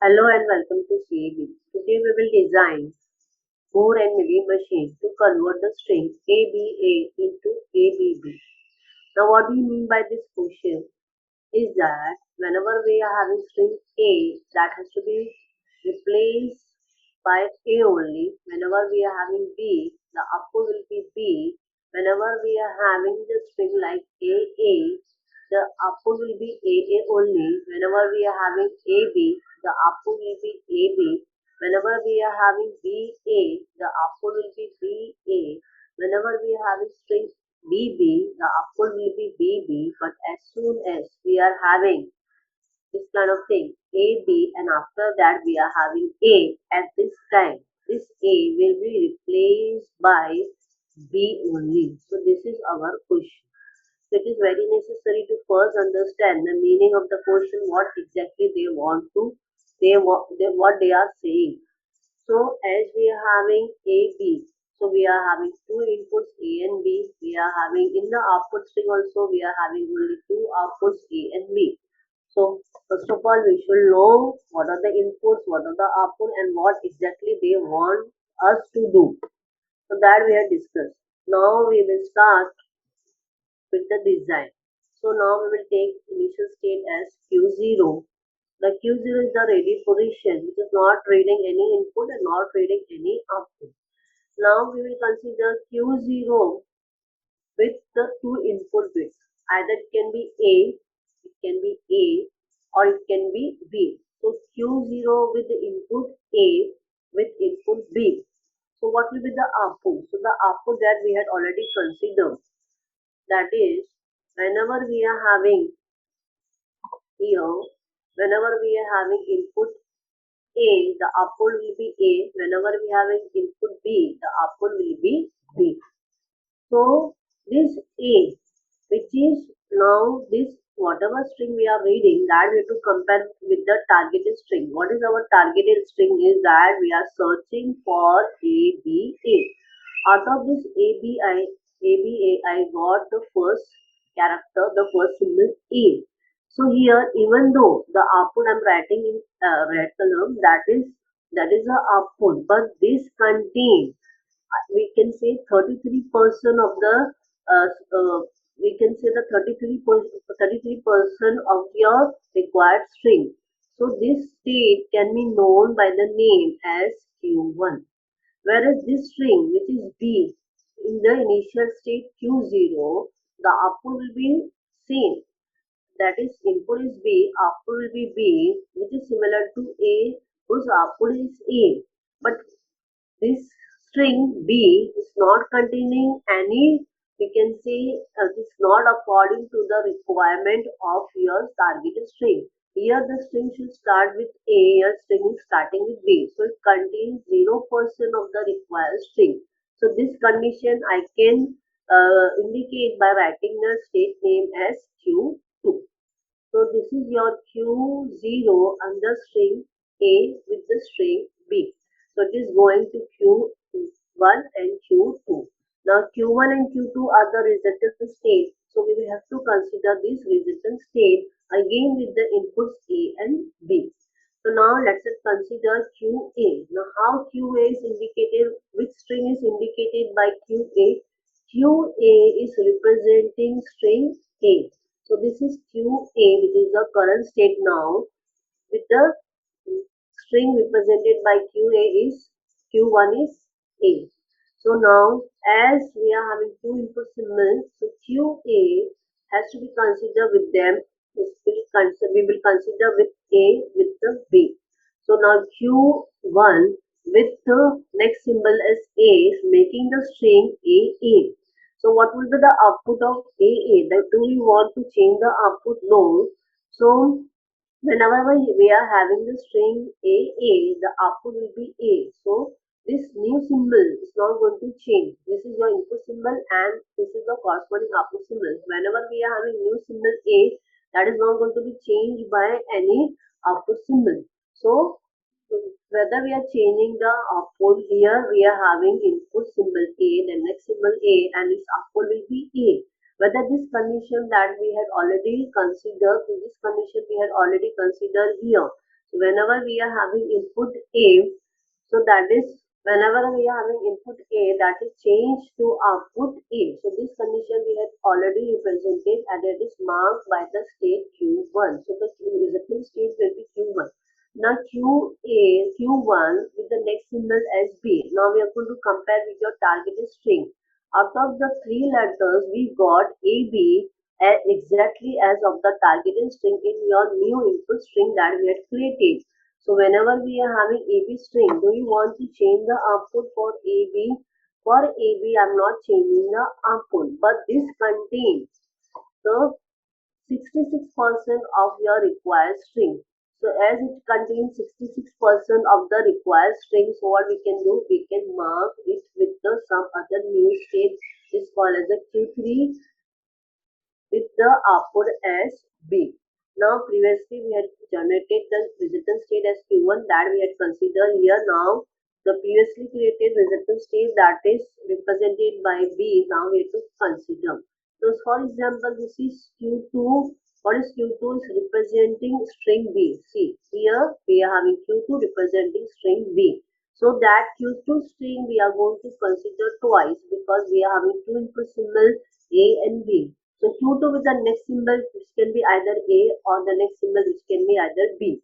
Hello and welcome to CAB. Today we will design Moore and Mealy machine to convert the string ABA into ABB. Now what do you mean by this question is that whenever we are having string A, that has to be replaced by A only. Whenever we are having B, the output will be B. Whenever we are having the string like AA, the output will be AA only. Whenever we are having AB, the output will be AB. Whenever we are having BA, the output will be BA. Whenever we are having string BB, the output will be BB. But as soon as we are having this kind of thing, AB, and after that we are having A at this time, this A will be replaced by B only. So this is our question. So it is very necessary to first understand the meaning of the question, what exactly they want to, what they are saying. So as we are having A, B, so we are having two inputs A and B. We are having in the output string also we are having only two outputs A and B. So first of all we should know what are the inputs, what are the output, and what exactly they want us to do. So that we have discussed. Now we will start with the design. So now we will take initial state as Q0. The Q0 is the ready position, which is not reading any input and not reading any output. Now we will consider Q0 with the two input bits. Either it can be A, it can be A, or it can be B. So Q0 with the input A with input B. So what will be the output? So the output that we had already considered, that is whenever we are having here, whenever we are having input A, the output will be A. Whenever we have an input B, the output will be B. So this A, which is now this whatever string we are reading, that we have to compare with the targeted string. What is our targeted string is that we are searching for ABA. Out of this ABA, I got the first character, the first symbol A. So here, even though the output I'm writing in red column, that is the output, but this contains, we can say 33% of the uh, uh, we can say the 33% of your required string. So this state can be known by the name as Q1. Whereas this string, which is B, in the initial state Q0, the output will be same, that is input is B, output will be B, which is similar to A, whose output is A. But this string B is not containing any, we can say, it's not according to the requirement of your target string. Here the string should start with A, your string is starting with B. So it contains 0% of the required string. So this condition I can indicate by writing the state name as Q2. So this is your Q0 under string A with the string B. So it is going to Q1 and Q2. Now Q1 and Q2 are the resultant state. So we will have to consider this resultant state again with the inputs A and B. So now let's consider QA. Now how QA is indicated, which string is indicated by QA? QA is representing string A. So this is QA, which is the current state now, with the string represented by QA is Q1 is A. So now as we are having two input symbols, so QA has to be considered with them. We will consider with A with the B. So now Q1 with the next symbol as A is making the string AA. So what will be the output of AA? That do we want to change the output? No. So whenever we are having the string AA, the output will be A. So this new symbol is not going to change. This is your input symbol and this is the corresponding output symbol. Whenever we are having new symbol A, that is not going to be changed by any output symbol. So whether we are changing the output, here we are having input symbol A, the next symbol A, and its output will be A. Whether this condition that we had already considered, this condition we had already considered here. So whenever we are having input A, so that is whenever we are having input A, that is changed to output A. So this condition we have already represented and it is marked by the state Q1. So the resultant state will be Q1. Now Q1 with the next symbol as B. Now we are going to compare with your targeted string. Out of the three letters, we got AB exactly as of the targeted string in your new input string that we had created. So whenever we are having AB string, do you want to change the output for AB? For AB, I'm not changing the output, but this contains the 66% of your required string. So as it contains 66% of the required string, so what we can do, we can mark it with the some other new state is called as a Q3 with the output as B. Now previously we had generated the resultant state as Q1 that we had considered here. Now the previously created resultant state that is represented by B, now we have to consider. So for example, this is Q2. What is Q2 is representing string B. See here we are having Q2 representing string B. So that Q2 string we are going to consider twice because we are having two input symbols A and B. So Q2 with the next symbol which can be either A or the next symbol which can be either B.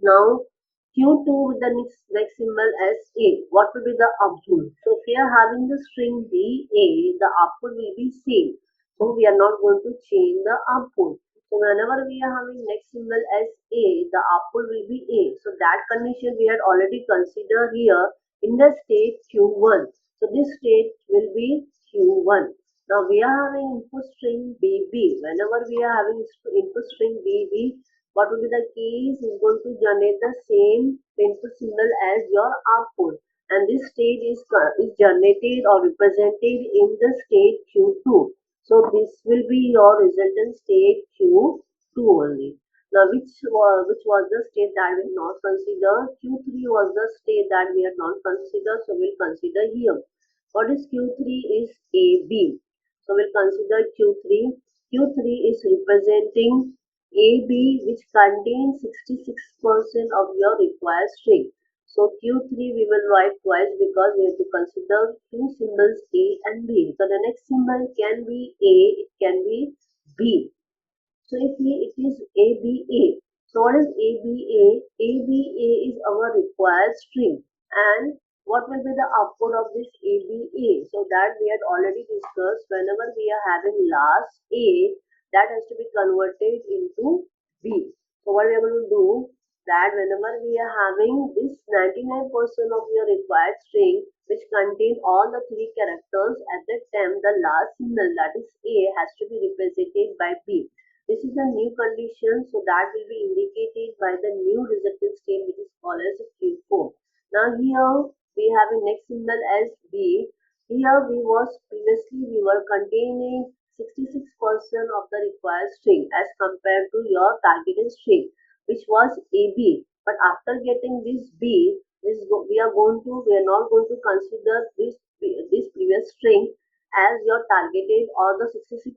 Now Q2 with the next symbol as A. What will be the output? So if we are having the string B A, the output will be same. So we are not going to change the output. So whenever we are having next symbol as A, the output will be A. So that condition we had already considered here in the state Q1. So this state will be Q1. Now we are having input string BB. Whenever we are having input string BB, what will be the case is going to generate the same input symbol as your output, and this state is generated or represented in the state Q2. So this will be your resultant state Q2 only. Now which was the state that we not consider? Q3 was the state that we had not considered, so we'll consider here. What is Q3 is AB. So we'll consider Q3. Q3 is representing AB, which contains 66% of your required string. So Q3 we will write twice because we have to consider two symbols A and B. So the next symbol can be A, it can be B. So if it is ABA. So what is ABA? ABA is our required string. And what will be the output of this ABA? So that we had already discussed. Whenever we are having last A, that has to be converted into B. So what we are going to do, that whenever we are having this 99% of your required string which contain all the three characters, at that time the last symbol, that is A, has to be represented by B. This is a new condition, so that will be indicated by the new resultant state which is called as Q4. Now here we have a next symbol as B. Here we were containing 66% of the required string as compared to your targeted string which was AB. But after getting this B, we are not going to consider this previous string as your targeted or the 66%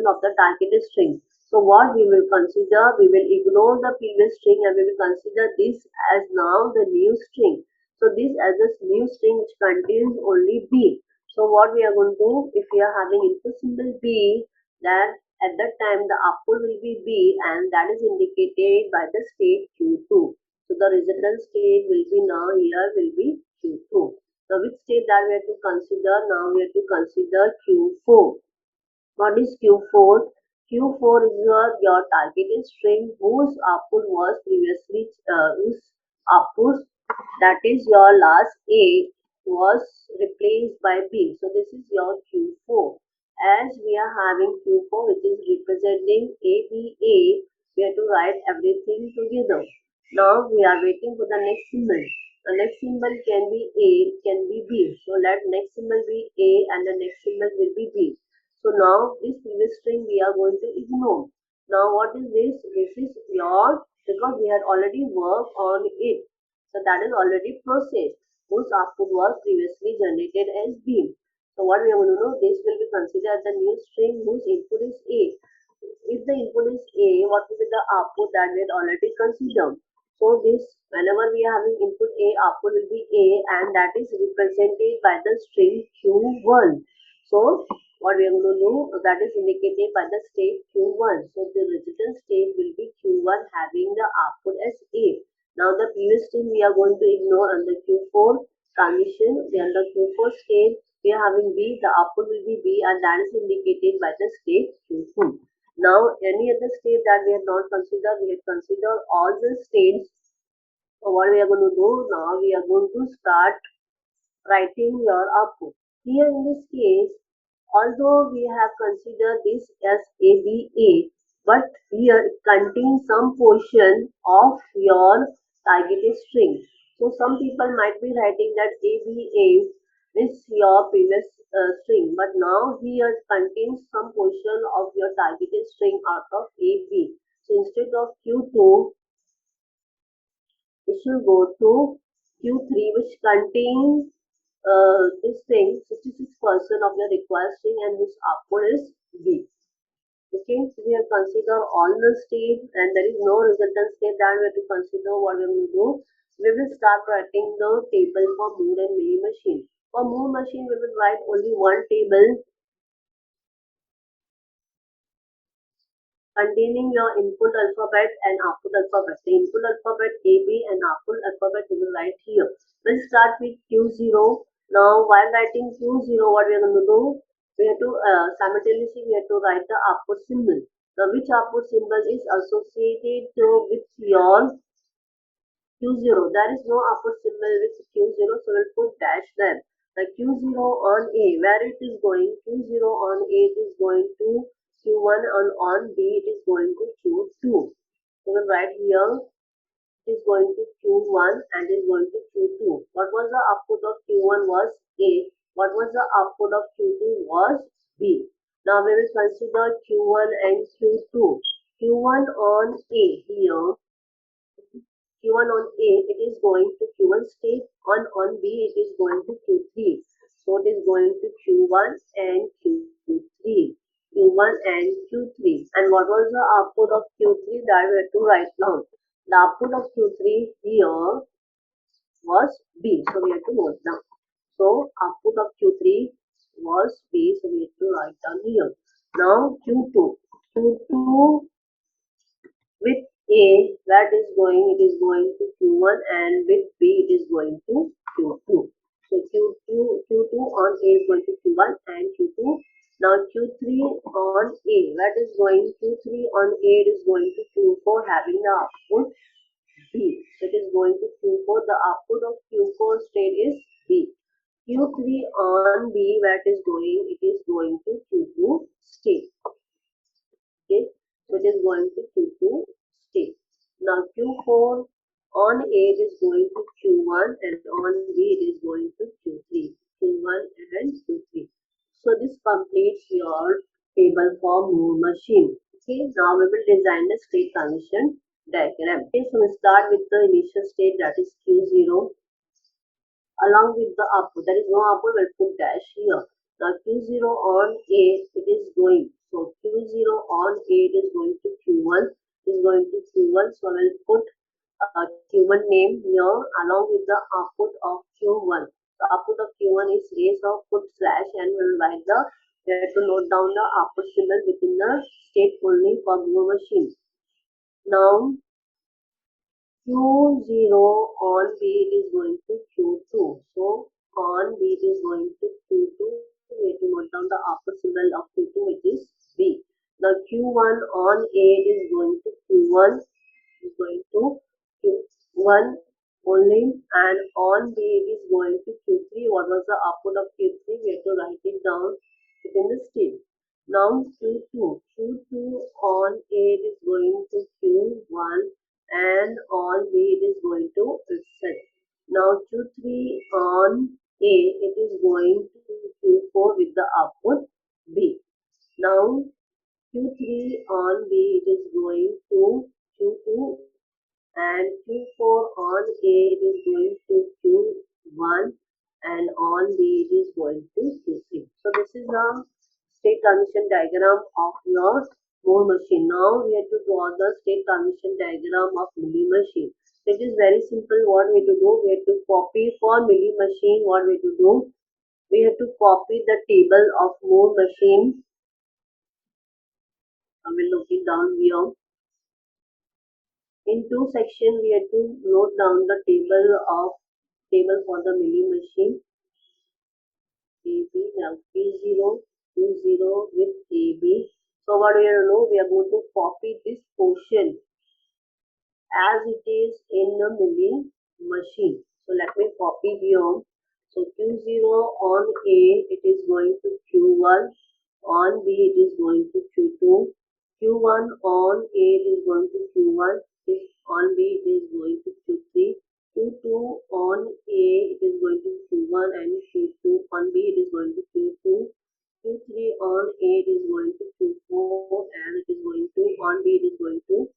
of the targeted string. So what we will consider, we will ignore the previous string and we will consider this as now the new string. So this as a new string which contains only B. So what we are going to do, if we are having input symbol B, then at that time the output will be B, and that is indicated by the state Q2. So the resultant state will be now here will be Q2. Now which state that we have to consider? Now we have to consider Q4. What is Q4? Q4 is your targeted string whose output was previously whose output, that is your last A, was replaced by B. So this is your Q4. As we are having Q4 which is representing ABA, we have to write everything together. Now we are waiting for the next symbol. The next symbol can be A, can be B. So let next symbol be A and the next symbol will be B. So now this previous string we are going to ignore. Now what is this? This is your, because we had already worked on it. So that is already processed, whose output was previously generated as B. So what we are going to do, this will be considered the new string whose input is A. If the input is A, what will be the output that we had already considered? So this, whenever we are having input A, output will be A, and that is represented by the string Q1. So what we are going to do, that is indicated by the state Q1. So the resultant state will be Q1 having the output as A. Now the previous string we are going to ignore under Q4 transition. The under Q4 state we are having B, the output will be B, and that is indicated by the state Q2. Now, any other state that we have not considered, we have considered all the states. So, what we are going to do now, we are going to start writing your output. Here in this case, although we have considered this as ABA, but here it contains some portion of your targeted string. So some people might be writing that ABA is your previous string, but now here it contains some portion of your targeted string out of AB. So instead of Q2, we should go to Q3, which contains this thing 66% of your required string, and which output is B. Okay, so we have considered all the state, and there is no resultant state that we have to consider. What we will do, we will start writing the table for Moore and Mealy machine. For Moore machine, we will write only one table containing your input alphabet and output alphabet. The input alphabet AB and output alphabet we will write here. We'll start with Q0. Now, while writing Q0, what we are going to do? We have to simultaneously we have to write the output symbol. Now, which output symbol is associated with your Q0? There is no output symbol with Q0, so we'll put dash there. The Q0 on A, where it is going, Q0 on A it is going to Q1, and on B it is going to Q2. So we'll write here it is going to Q1 and is going to Q2. What was the output of Q1 was A. What was the output of Q2 was B. Now we will consider Q1 and Q2. Q1 on A here, Q1 on A, it is going to Q1 state, on B, it is going to Q3. So it is going to Q1 and Q3. Q1 and Q3. And what was the output of Q3 that we have to write down? The output of Q3 here was B. So we have to note down. So output of Q3 was B. So we have to write down here. Now Q2. Q2 with A, that is going, it is going to Q1, and with B, it is going to Q2. So Q2 on A is going to Q1 and Q2. Now Q3 on A, that is going, Q3 on A, it is going to Q4, having the output B. So it is going to Q4. The output of Q4 state is B. Q3 on B, that is going, it is going to Q2 state. Okay, so it is going to Q2 state. Now Q4 on A it is going to Q1, and on B it is going to Q3. Q1 and Q3. So this completes your table for Moore machine. Okay, now we will design the state transition diagram. Okay, so we start with the initial state, that is Q0. Along with the output, there is no output, we'll put dash here. Now Q0 on A, it is going. So Q0 on A, it is going to Q1. It is going to Q1. So I will put Q1 name here along with the output of Q1. The output of Q1 is A, so put slash, and we will write the, we have to note down the output symbol within the state only for Moore machine. Now Q0 on B, it is going to Q2. So on B, it is going to Q2. We have to note down the output symbol of Q2, which is B. Now Q1 on A, it is going to Q1. It is going to Q1 only, and on B, it is going to Q3. What was the output of Q3? We have to write it down within the state. Now Q2. Q2 on A, it is going to Q1, and on B it is going to itself. Now Q3 on A, it is going to Q4 with the output B. Now Q3 on B, it is going to Q2, and Q4 on A, it is going to Q1, and on B, it is going to Q3. So this is a state transition diagram of your Moore machine. Now we have to draw the state transition diagram of Mealy machine. It is very simple. What we to do? We have to copy for milli machine. What we to do? We have to copy the table of Moore machine. I will look it down here. In two sections, we have to note down the table for the milli machine. AB now P0 20 with AB. So what we are know? We are going to copy this portion as it is in the milling machine. So let me copy here. So Q0 on A it is going to Q1, on B it is going to Q2, Q1 on A it is going to Q1, on B it is going to Q3, Q2 on A it is going to Q1 and Q2 on B it is going to Q2, Q3 on A it is going to Q4 and it is going to on B it is going to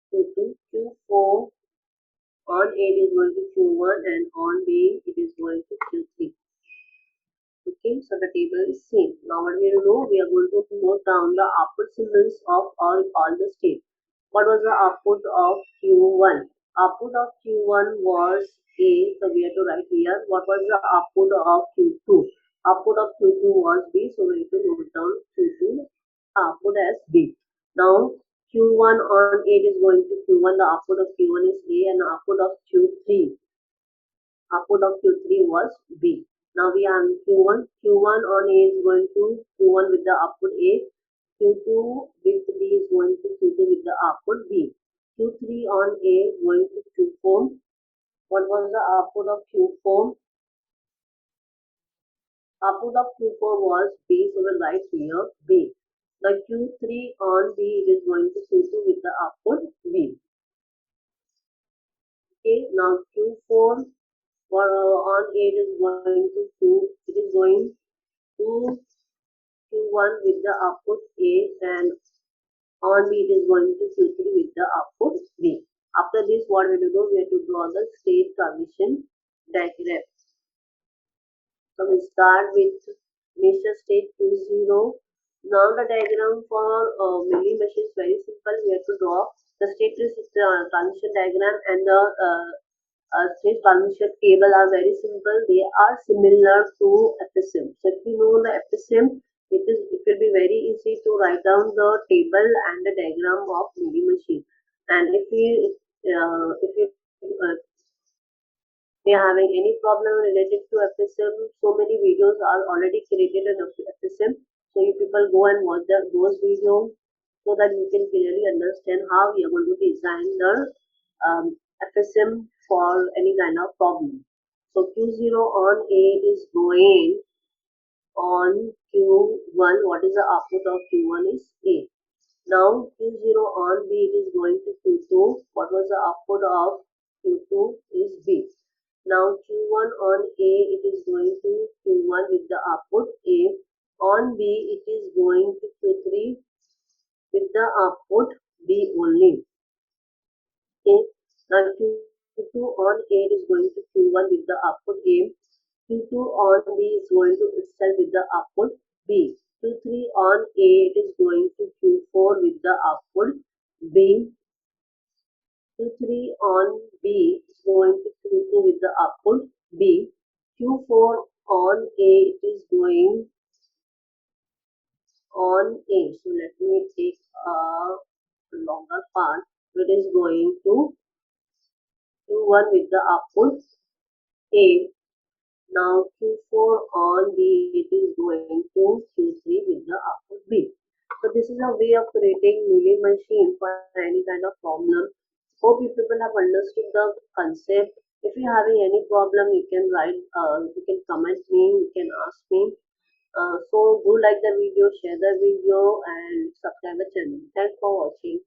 Q2, Q4 on A it is going to Q1 and on B it is going to Q3. Okay, so the table is same. Now what we will do, we are going to note down the output symbols of all the states. What was the output of Q1? Output of Q1 was A, so we have to write here. What was the output of Q2? Output of Q2 was B, so we have to note down Q2 output as B. Now Q1 on A is going to Q1, the output of Q1 is A and the output of Q3 was B. Now we have Q1. Q1 on A is going to Q1 with the output A. Q2 with B is going to Q2 with the output B. Q3 on A going to Q4. What was the output of Q4? Output of Q4 was B, so we'll write here B. The Q3 on B it is going to Q2 with the output B. Okay, now Q4 for on A it is going to it is going to Q1 with the output A and on B it is going to Q3 with the output B. After this, what we have to do? We have to draw the state transition diagram. So we start with initial state Q0. Now the diagram for milling machine is very simple. We have to draw the state transition diagram and the state transition table are very simple. They are similar to FSM. So if you know the FSM, it will be very easy to write down the table and the diagram of milling machine. And if we are having any problem related to FSM, so many videos are already created on FSM. So you people go and watch those videos so that you can clearly understand how we are going to design the FSM for any kind of problem. So Q0 on A is going on Q1. What is the output of Q1 is A. Now Q0 on B it is going to Q2. What was the output of Q2 is B. Now Q1 on A it is going to Q1 with the output A. On B it is going to Q3 with the output B only. Okay. Now Q2 on A is going to Q1 with the output A. Q2 on B is going to itself with the output B. Q3 on A it is going to Q4 with the output B. Q3 on B is going to Q2 with the output B. Q4 on A it is going on A. So let me take a longer part. It is going to Q1 with the output A. Now Q4 on B it is going to Q3 with the output B. So this is a way of creating milling machine for any kind of problem. Hope you people have understood the concept. If you are having any problem, you can write, you can comment me, you can ask me. So do like the video, share the video and subscribe the channel. Thanks for watching.